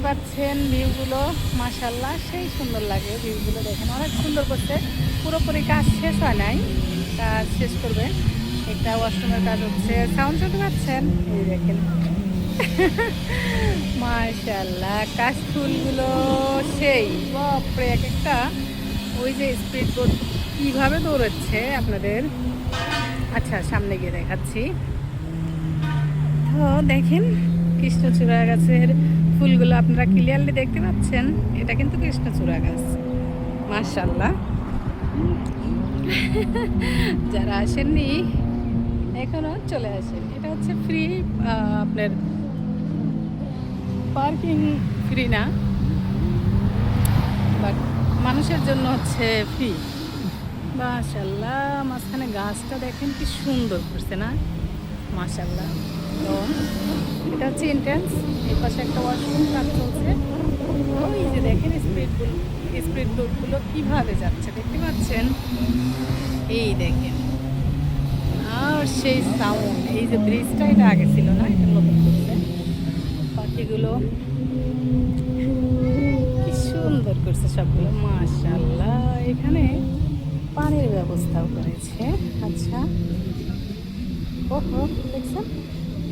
পাচ্ছেন ভিউগুলো মাশাআল্লাহ সেই সুন্দর লাগে ভিউগুলো দেখেন অনেক সুন্দর করতে পুরোপুরি কাজ শেষ হয় নাই কাজ শেষ করবে একটা ওয়াশরুমের কাজ হচ্ছে সাউন্ড শুনতে পাচ্ছেন এই দেখেন মাশাআল্লাহ কাশ ফুলগুলো সেই বাপরে এক একটা ওই যে স্পিড বোট কীভাবে দৌড়াচ্ছে আপনাদের আচ্ছা সামনে গিয়ে দেখাচ্ছি তো দেখেন কৃষ্ণচূড়া গাছের ফুলগুলো আপনারা ক্লিয়ারলি দেখতে পাচ্ছেন এটা কিন্তু কৃষ্ণচূড়া গাছ মাশাআল্লাহ যারা আসেননি এখনো চলে আসেন এটা হচ্ছে ফ্রি আপনার পার্কিং ফ্রি না বাট মানুষের জন্য হচ্ছে ফ্রি মাশাআল্লাহ মাঝখানে গাছটা দেখেন কি সুন্দর করছে না মাশাআল্লাহ তো এটা হচ্ছে এন্ট্রান্স এই পাশে একটা ওয়াশরুম কাজ চলছে ওই যে দেখেন স্পিড বোটগুলো কীভাবে যাচ্ছে দেখতে পাচ্ছেন এই দেখেন আর সেই সাউন্ড এই যে ব্রিজটা এটা আগে ছিল না এটা নতুন করছে পাখিগুলো কি সুন্দর করছে সবগুলো মাশাআল্লাহ এখানে পানির ব্যবস্থাও করেছে আচ্ছা ওহো দেখছেন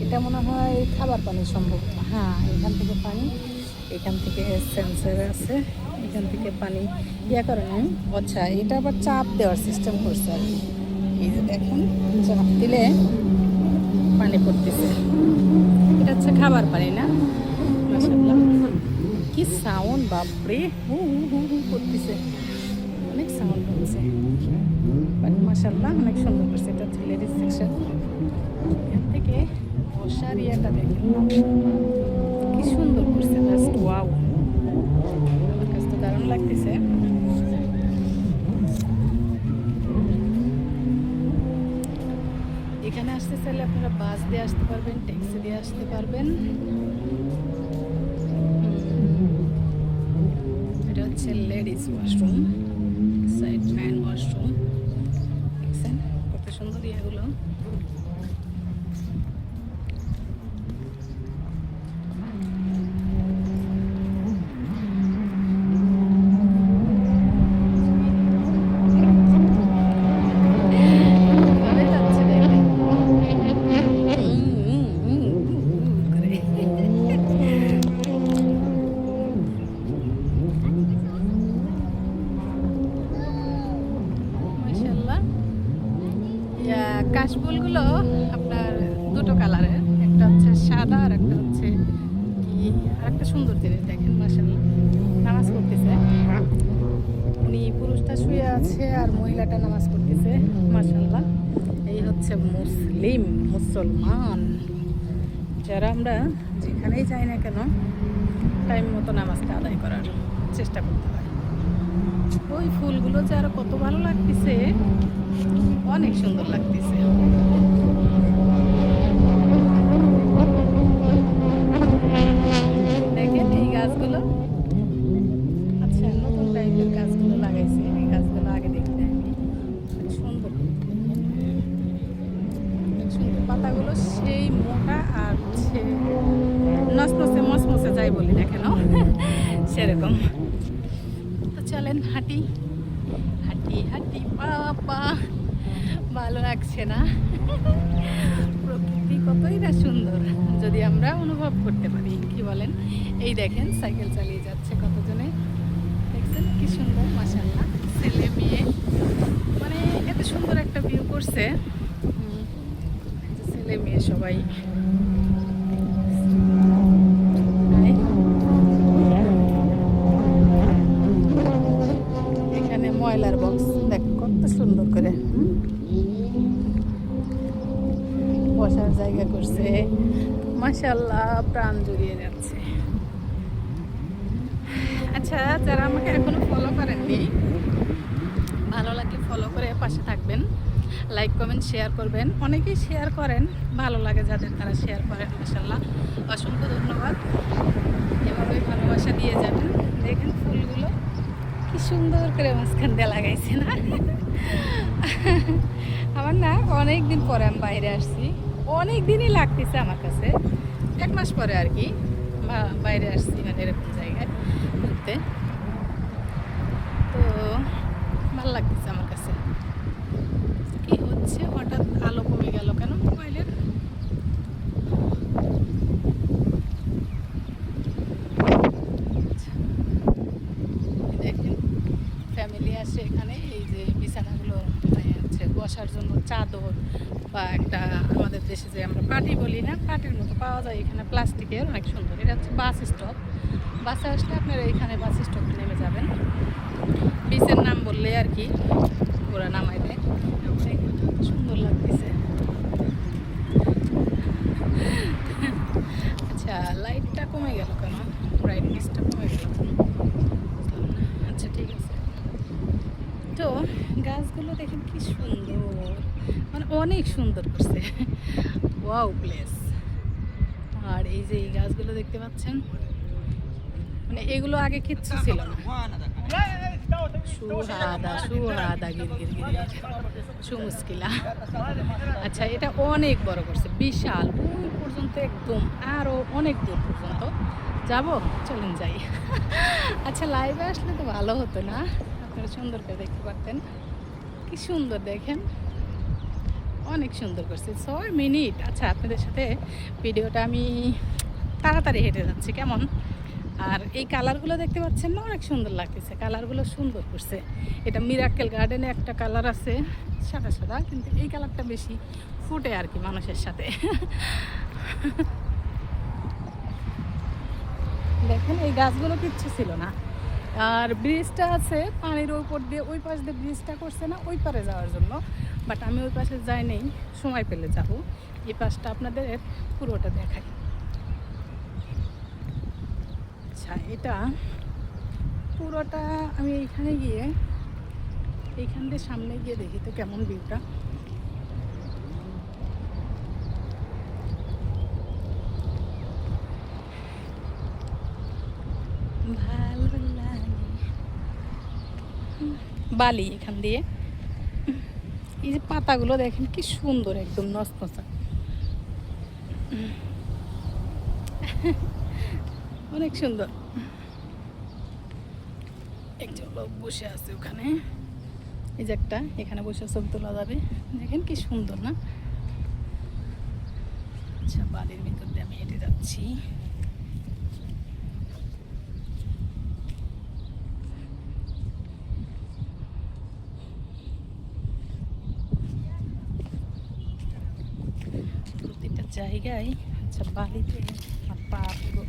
এটা মনে হয় খাবার পানি সম্ভব হ্যাঁ এখান থেকে পানি এখান থেকে সেন্সর আছে এখান থেকে পানি ইয়া করে নেন আচ্ছা এটা আবার চাপ দেওয়ার সিস্টেম করছে আর কি এই যে দেখুন চাপ দিলে পানি পড়তেছে এটা হচ্ছে খাবার পানি না মাশাআল্লাহ কি সাউন্ড বাপরে হু হু হু করতেছে অনেক সাউন্ড হচ্ছে বাট মাশাআল্লাহ অনেক সুন্দর করছে এটা হচ্ছে লেডিস সেকশন এখান থেকে বসার ইয়েটা দেখেন কি সুন্দর করছে জাস্ট ওয়াও আমার কাছে তো দারুণ লাগতেছে এখানে আসতে চাইলে আপনারা বাস দিয়ে আসতে পারবেন ট্যাক্সি দিয়ে আসতে পারবেন এটা হচ্ছে ladies washroom side man washroom দেখছেন কত সুন্দর ইয়েগুলো কাশফুলগুলো আপনার দুটো কালারের একটা হচ্ছে সাদা আর একটা হচ্ছে কি আর একটা সুন্দর জিনিস দেখেন মাশাআল্লাহ নামাজ পড়তেছে উনি পুরুষটা শুয়ে আছে আর মহিলাটা নামাজ পড়তেছে মাশাআল্লাহ এই হচ্ছে মুসলমান যারা আমরা যেখানেই যাই না কেন টাইম মতো নামাজটা আদায় করার চেষ্টা করতে হয় ওই ফুলগুলো যে আরো কত ভালো লাগতেছে অনেক সুন্দর লাগতেছে দেখেন এই গাছগুলো আচ্ছা নতুন টাইপের গাছগুলো লাগাইছে এই গাছগুলো আগে দেখতে আমি সুন্দর সুন্দর পাতাগুলো সেই মোটা আর নসমসে মসমসে যাই বলি না কেন সেরকম তো চলেন হাঁটি হাঁটি হাঁটি বাবা ভালো লাগছে না প্রকৃতি কতই না সুন্দর যদি আমরা অনুভব করতে পারি কি বলেন এই দেখেন সাইকেল চালিয়ে যাচ্ছে কতজনে দেখছেন কি সুন্দর মাশাআল্লাহ ছেলে মেয়ে মানে এত সুন্দর একটা ভিউ করছে ছেলে মেয়ে সবাই এখানে ময়লার বক্স দেখ কত সুন্দর করে বসার জায়গা করছে মাশাআল্লাহ প্রাণ জুড়িয়ে যাচ্ছে আচ্ছা যারা আমাকে এখনো ফলো করেননি ভালো লাগলে ফলো করে পাশে থাকবেন লাইক কমেন্ট শেয়ার করবেন অনেকেই শেয়ার করেন ভালো লাগে যাদের তারা শেয়ার করেন মাশাআল্লাহ অসংখ্য ধন্যবাদ এভাবে ভালোবাসা দিয়ে যাবেন দেখেন ফুলগুলো কি সুন্দর করে মাঝখান দিয়ে লাগাইছে না আমার না অনেক দিন পরে আমি বাইরে আসছি অনেক দিনই লাগতেছে আমার কাছে 1 মাস পরে আর কি বাইরে আসছি, মানে এরকম জায়গায় ঘুরতে। তো ভালো লাগতেছে আমার কাছে। কি হচ্ছে, হঠাৎ আলো কমে গেল কেন মোবাইলের? দেখেন ফ্যামিলি আসে এখানে, এই যে বিছানাগুলো হচ্ছে বসার জন্য চাদর বা একটা, আমাদের দেশে যে আমরা পাটি বলি না, পাটির মতো পাওয়া যায় এখানে, প্লাস্টিকের, অনেক সুন্দর। এটা হচ্ছে বাস স্টপ। বাসে আসলে আপনারা এখানে বাস স্টপে নেমে যাবেন, বিচের নাম বললে আর কি ওরা নামাই দেয়। সুন্দর লাগতেছে। আচ্ছা, লাইটটা কমে গেল কেন, ব্রাইটনেসটা কমে গেল কেন বুঝলাম না। আচ্ছা ঠিক আছে। তো গাছগুলো দেখেন কি সুন্দর, মানে অনেক সুন্দর করছে। Wow place. আর এই যে এই গাছগুলো দেখতে পাচ্ছেন, মানে এগুলো আগে কিচ্ছু ছিল না। সুহাদা গিরগির সুমুস্কিলা। আচ্ছা, এটা অনেক বড় করছে, বিশাল, ওই পর্যন্ত একদম, আরও অনেক দূর পর্যন্ত যাব। চলুন যাই। আচ্ছা, লাইভে আসলে তো ভালো হতো না, আপনারা সুন্দর করে দেখতে পারতেন। কি সুন্দর দেখেন, অনেক সুন্দর করছে। 6 মিনিট। আচ্ছা, আপনাদের সাথে ভিডিওটা আমি তাড়াতাড়ি হেঁটে যাচ্ছি কেমন। আর এই কালারগুলো দেখতে পাচ্ছেন না, অনেক সুন্দর লাগতেছে, কালারগুলো সুন্দর করছে। এটা মিরাকেল গার্ডেনে একটা কালার আছে সাদা সাদা, কিন্তু এই কালারটা বেশি ফুটে আর কি মানুষের সাথে। দেখেন এই গাছগুলো কিচ্ছু ছিল না। আর ব্রিজটা আছে পানির উপর দিয়ে, ওই পাশ দিয়ে ব্রিজটা করছে না ওই পারে যাওয়ার জন্য, বাট আমি ওই পাশে যাই নেই, সময় পেলে যাবো। এই পাশটা আপনাদের পুরোটা দেখাই। আচ্ছা, এটা পুরোটা আমি এইখানে গিয়ে, এইখান দিয়ে সামনে গিয়ে দেখি তো কেমন ভিউটা। ভালো লাগে বালি এখান দিয়ে। এই যে পাতাগুলো দেখেন কি সুন্দর, একদম নসনসা, অনেক সুন্দর। একজন লোক বসে আছে ওখানে, এই যে একটা, এখানে বসে ছবি তোলা যাবে। দেখেন কি সুন্দর না? আচ্ছা, বালির ভিতর দিয়ে আমি হেঁটে যাচ্ছি। প্রতিটা জায়গায়, আচ্ছা বালিতে আমার পা পুরো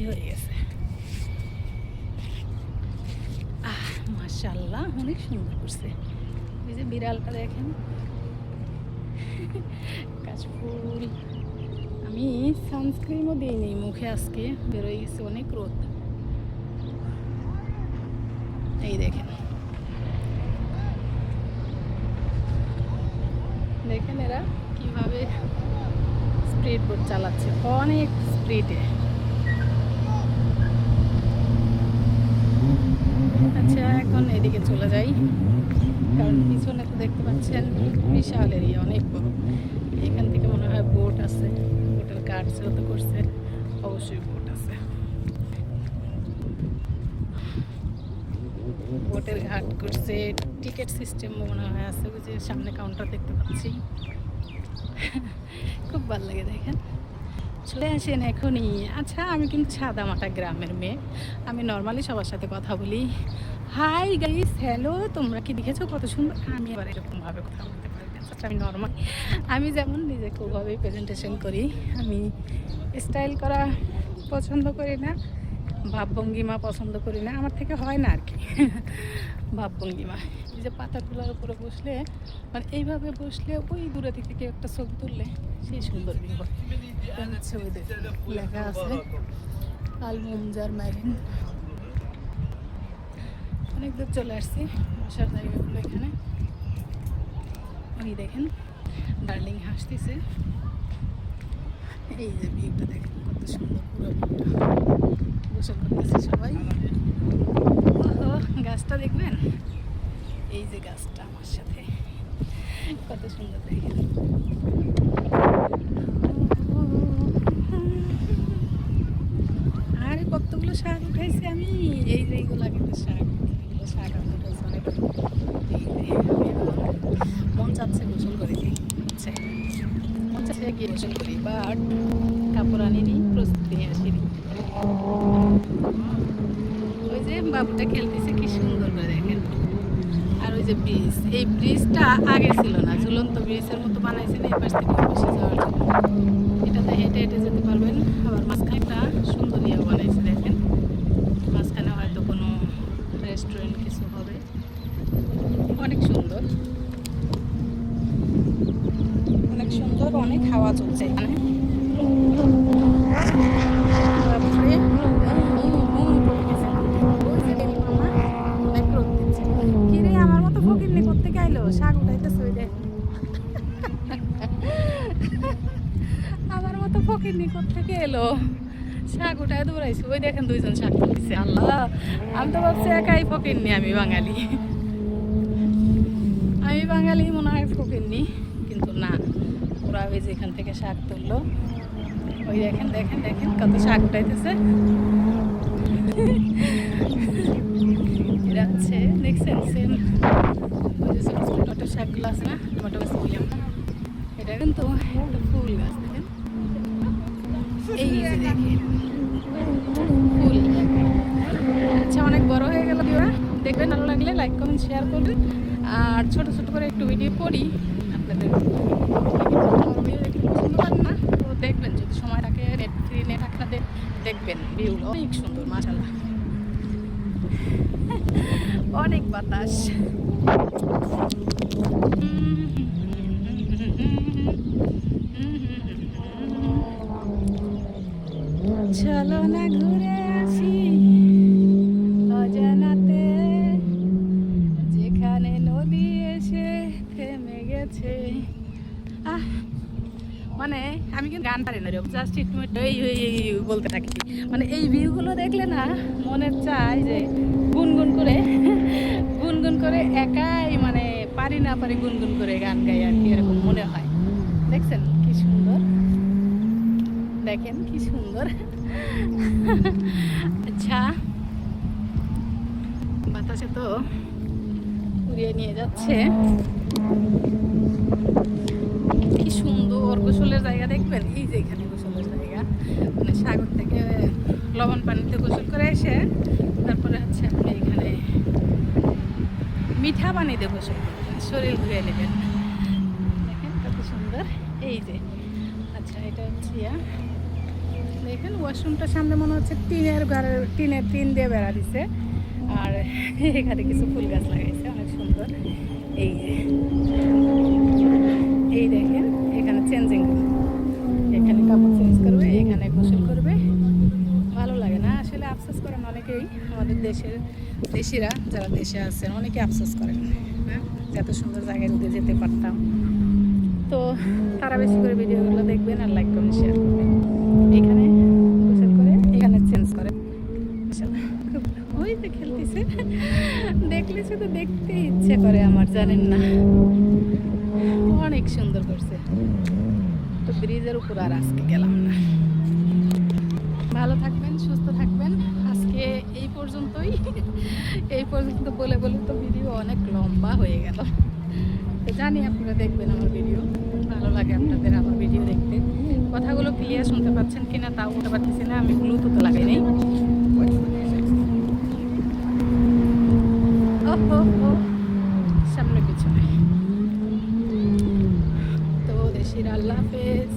হয়ে গেছে। মাশাআল্লাহ, অনেক সুন্দর করছে। এই যে বিড়ালটা দেখেন, কাশফুল। আমি সানস্ক্রিনও দিইনি মুখে, আজকে বেরোয় গেছে অনেক রোদ। এই দেখেন, দেখেন এরা কিভাবে স্পিড বোট চালাচ্ছে, অনেক স্পিডে। আচ্ছা, এখন এদিকে চলে যাই, কারণ পিছনে তো দেখতে পাচ্ছেন বিশাল এরিয়া, অনেক বড়। এখান থেকে মনে হয় বোট আছে, বোটের কাঠ যেহেতু করছে অবশ্যই বোট আছে। বোটের ঘাট করছে, টিকিট সিস্টেম মনে হয় আছে, ওই যে সামনে কাউন্টার দেখতে পাচ্ছি। খুব ভালো লাগে দেখেন। চলে আসেন এখনই। আচ্ছা, আমি কিন্তু সাদামাটা গ্রামের মেয়ে, আমি নর্মালি সবার সাথে কথা বলি। হাই গাইস, হ্যালো, তোমরা কি দেখেছো কত সুন্দর? আমি আবার এরকমভাবে কথা বলতে পারি না। আচ্ছা, আমি নর্মাল, আমি যেমন নিজেকে ওভাবেই প্রেজেন্টেশন করি। আমি স্টাইল করা পছন্দ করি না, ভাবভঙ্গিমা পছন্দ করি না, আমার থেকে হয় না আর কি। ভাবভঙ্গিমা, এই যে পাতাগুলোর উপরে বসলে, মানে এইভাবে বসলে ওই দূরে থেকে কেউ একটা ছবি তুললে সেই সুন্দর ছবি লেখা আছে আল মুমজার মারিন। অনেক দূর চলে আসছি, বসার জায়গাগুলো এখানে। ওই দেখেন ডার্লিং হাসতেছে, এই যে ভিউটা দেখেন কত সুন্দর, পুরো ভিউটা। গোসল করতেছে সবাই। গাছটা দেখবেন, এই যে গাছটা আমার সাথে, কত সুন্দর দেখেন। শাক উঠাইছি আমি। এই যে এইগুলা কিন্তু শাক, এগুলো শাক আমি উঠাইছি অনেক। এই যে আমি এখন মন চাচ্ছে গোসল করে দিই, হচ্ছে মন চাচ্ছে গিয়ে গোসল করি, বাট কাপড় আনিনি, প্রস্তুতি নিয়ে আসিনি। ওই যে বাবুটা খেলতেছে কি সুন্দর করে দেখেন। আর ওই যে ব্রিজ, এই ব্রিজটা আগে ছিল না, ঝুলন্ত ব্রিজের মতো বানাইছে না, এই পাশ থেকে ওই পাশে যাওয়ার জন্য। এটাতে হেঁটে হেঁটে যেতে পারবেন। আবার মাঝখানে একটা সুন্দর ইয়ে বানাইছে দেখেন, মাঝখানে হয়তো কোনো রেস্টুরেন্ট কিছু হবে, অনেক সুন্দর, অনেক সুন্দর, অনেক হাওয়া চলছে এখানে। তারপরে কিরে আমার মতো ফকিরনি কোত্থেকে আইলো, শাক উঠাইতেছে ওই দেখ। আমার মতো ফকিরনি কোত্থেকে এলো, শাক উঠায় দৌড়াইছে, ওই দেখেন দুইজন শাক তুলছে। আল্লাহ, আমি তো ভাবছি একাই ফকিরনি, আমি বাঙালি, আমি বাঙালি মনে হয় ফকিরনি, কিন্তু না, ওরা ওই যে এখান থেকে শাক তুললো। ওই দেখেন দেখেন দেখেন কত শাক উঠাইতেছে। এরা হচ্ছে দেখছেন সেম ওই যে ছোটো টমেটো শাকগুলো আছে না, টমেটো গাছ বলি আমরা, এটা কিন্তু একটা ফুল গাছ দেখেন। এই যে দেখেন ফুল। আচ্ছা, অনেক বড় হয়ে গেল ওরা, দেখবেন ভালো লাগলে লাইক কমেন্ট শেয়ার করবেন। আর ছোট ছোট করে একটু ভিডিও করি আপনাদের, ভিডিও দেখতে পছন্দ করেন না তো দেখবেন, যদি সময় থাকে, নেট ফ্রি নেট আপনাদের দেখবেন, ভিউগুলো অনেক সুন্দর মাশাআল্লাহ, অনেক বাতাস। চলো না ঘুরে আসি অজানাতে, যেখানে নদী এসে থেমে গেছে। মানে আমি কিন্তু গান পারি না, জাস্ট একটু এই বলতে থাকি। মানে এই ভিউগুলো দেখলে না মনে চায় যে গুনগুন করে একাই, মানে পারি না পারি গুনগুন করে গান গাই আর কি, এরকম মনে হয়। দেখছেন কি সুন্দর, দেখেন কি সুন্দর। আচ্ছা, বাতাসে তো উড়িয়ে নিয়ে যাচ্ছে। কি সুন্দর গোসলের জায়গা দেখবেন, এই যে এখানে গোসলের জায়গা, মানে সাগর থেকে লবণ পানিতে গোসল করে এসে তারপরে হচ্ছে আপনি এখানে মিঠা পানিতে গোসল করবেন, শরীর ধুয়ে নেবেন। দেখেন কত সুন্দর, এই যে। আচ্ছা, এটা হচ্ছে দেখেন ওয়াশরুমটার সামনে মনে হচ্ছে টিনের টিন দিয়ে বেড়া দিছে, আর এখানে কিছু ফুল গাছ লাগাইছে অনেক সুন্দর। এই যে এই দেখেন, এখানে চেঞ্জিং রুম, এখানে কাপড় চেঞ্জ করবে, এখানে গোসল করবে। ভালো লাগে না আসলে, আফসোস করেন অনেকেই, আমাদের দেশিরা যারা দেশে আছেন অনেকে আফসোস করেন, হ্যাঁ, এত সুন্দর জায়গায় উঠে যেতে পারতাম। তো তারা বেশি করে ভিডিওগুলো দেখবেন আর লাইক কমেন্ট শেয়ার করবেন। এখানে গোসল করে এখানে চেঞ্জ করে, ওই যে খেলতেছে, দেখলে শুধু দেখতে ইচ্ছে করে আমার, জানেন না, অনেক সুন্দর করছে। তো ব্রিজের উপর আর আজকে গেলাম না। ভালো থাকবেন, সুস্থ থাকবেন। আজকে এই পর্যন্তই, এই পর্যন্ত বলে বলে তো ভিডিও অনেক লম্বা হয়ে গেল। তো জানি আপনারা দেখবেন আমার ভিডিও, ভালো লাগে আপনাদের আমার ভিডিও দেখতে। কথাগুলো ক্লিয়ার শুনতে পাচ্ছেন কিনা তাও বলতে পারতেছি না, আমি ব্লুটুথ লাগাই নেই। সামনে পিছনে। তো দেশির আল্লাহ হাফেজ।